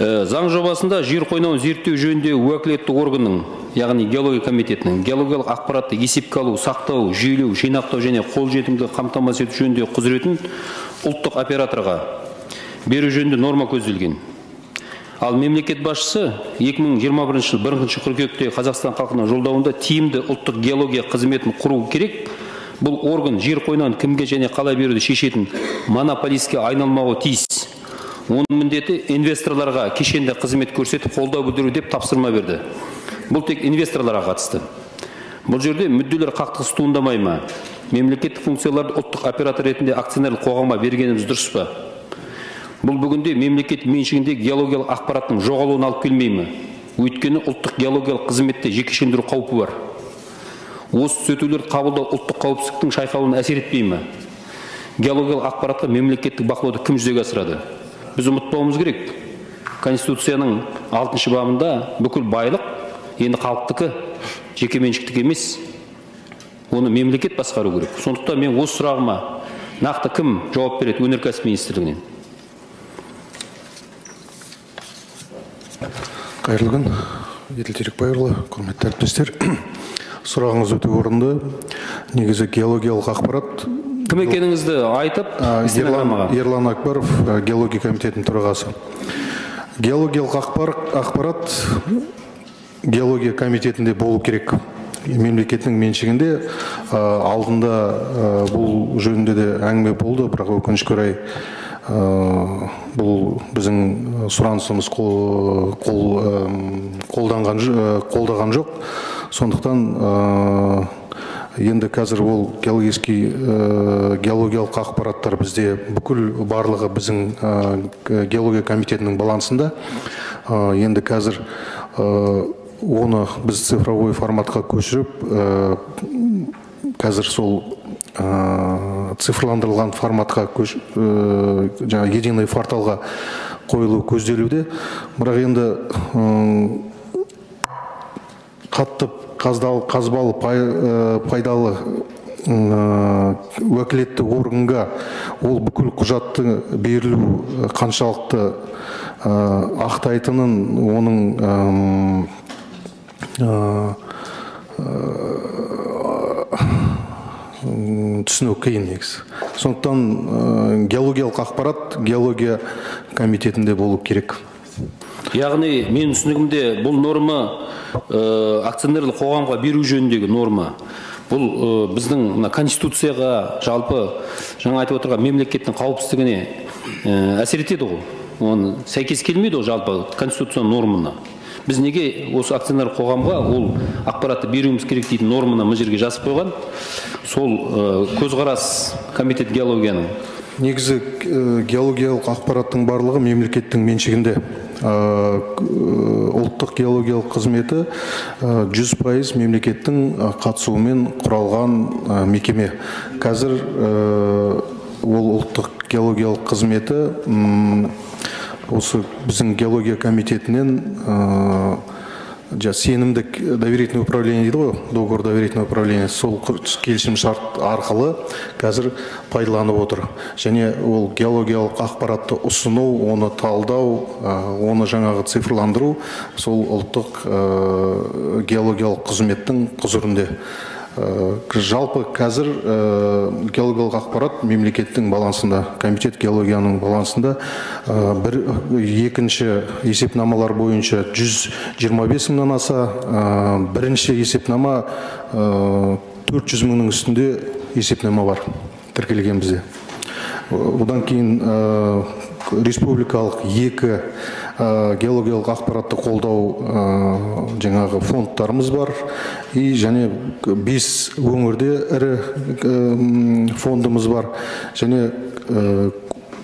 Заң жобасында жер қойнауын зерттеу жөніндегі уәкілетті органның, яғни геология комитетінің, геологиялық ақпаратты есепке алу, сақтау, жүйелеу, жинақтау және қолжетімді қамтамасыз ету жөніндегі құзыретін ұлттық операторға беру жөнінде норма көзделген. Ал мемлекет басшысы 2021 жыл 1 қыркүйекте Қазақстан халқына жолдауында тиімді ұлттық геология қызметін құру керек. Бұл орган жер қойнауын кімге және қалай беруді шешетін монополистке айналмауы тиіс. Оның міндеті инвесторларға кешенді қызмет көрсетіп қолдау білдіру деп тапсырма берді. Бұл тек инвесторларға қатысты. Бұл жерде мүдделер қақтығысы туындамай ма? Мемлекеттік функцияларды ұлттық оператор ретінде акционерлік қоғамға бергеніміз дұрыс па? Бұл бүгінде мемлекет меншігінде геологиялық ақпараттың жоғалуына алып келмей ме? Өйткені ұлттық геологиялық қызметте жекешелендіру қаупі бар. Осы түзетулерді қабылдау ұлттық қауіпсіздіктің шайқалуына әсер етпей ме? Геологиялық ақпаратқа мемлекеттік бақылауды кім жүзеге асырады? Біз ұмытпауымыз керек. Конституцияның 6 бабында бүкіл байлық енді халықтікі, жекеменшіктік емес. Оны мемлекет басқару керек. Сондықтан мен осы сұрағыма нақты кім жауап береді өнеркәсіп министрлігінен? Қайырлы күн, Еділ Терекбайұлы, құрметті әріптестер. Сұрағыңыз өте орынды. Негізі геологиялық ақпарат. Кім екеніңізді айтып, Ерлан Акбаров, геология комитетінің төрағасы. Геологиялық ақпарат геология комитетінде болу керек. Мемлекеттің меншігінде алдында бұл жөнінде де әңгіме болды, бірақ өкінішке орай бұл біздің сұранысымыз қолдаған жоқ. Сондықтан енді қазір ол геологиялық ақпараттар бізде бүкіл барлығы біздің геология комитетінің балансында. Енді қазір оны біз цифровой форматқа көшіріп, қазір сол цифрландырылған форматқа единый порталға қойылу көзделуде. Бірақ енді қатты қазбалы пайдалы уәкілетті органға ол бүкіл құжатты берілу қаншалықты ақтайтынын, оның түсіну қиын негізі. Сондықтан геологиялық ақпарат геология комитетінде болу керек. Яғни мен түсінігімде бұл норма акционерлік қоғамға беру жөніндегі норма. Бұл біздің конституцияға, жалпы жаңа айтып отырған мемлекеттің қауіпсіздігіне әсер етеді ғой. Оны сәйкес келмейді ғой жалпы конституция нормына. Біз неге осы акционерлік қоғамға ол ақпаратты беруіміз керек дейтін норманы мына жерге жазып қойған? Сол көзқарас комитет геологияның. Негізі геологиялық ақпараттың барлығы мемлекеттің меншігінде. Ұлттық геологиялық қызметі 100% мемлекеттің қатысуымен құралған мекеме. Қазір ол ұлттық геологиялық қызметі осы біздің геология комитетінен сенімдік доверительное управление дейді ғой, договор доверительное управление, сол келісім шарт арқылы қазір пайдаланып отыр. Және ол геологиялық ақпаратты ұсыну, оны талдау, оны жаңағы цифрландыру сол ұлттық геологиялық қызметтің құзырында. Жалпы қазір геологиялық ақпарат мемлекеттің балансында, комитет геологияның балансында. Екінші есепнамалар бойынша 125 мыңнан аса, бірінші есепнама 400 мыңның үстінде есепнама бар тіркелген бізде. Одан кейін республикалық екі геологиялық ақпаратты қолдау жаңағы фондтарымыз бар. И және 5 өңірде ірі фондымыз бар. Және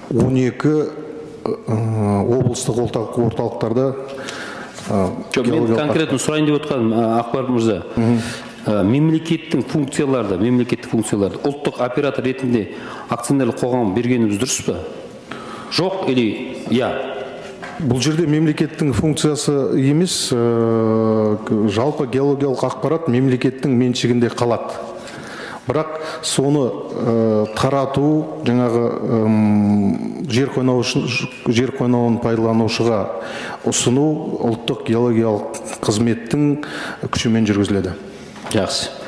12 облыстық орталықтарда. Мен конкретно сұрайын деп отқан Ақбар мырза. Мемлекеттің функцияларды, ұлттық оператор ретінде акционерлік қоғам бергеніміз дұрыс па? Жоқ или я? Бұл жерде мемлекеттің функциясы емес, жалпы геологиялық ақпарат мемлекеттің меншігінде қалады. Бірақ соны тарату жаңағы жер қойнауын пайдаланушыға ұсыну ұлттық геологиялық қызметтің күшімен жүргізіледі. Жақсы.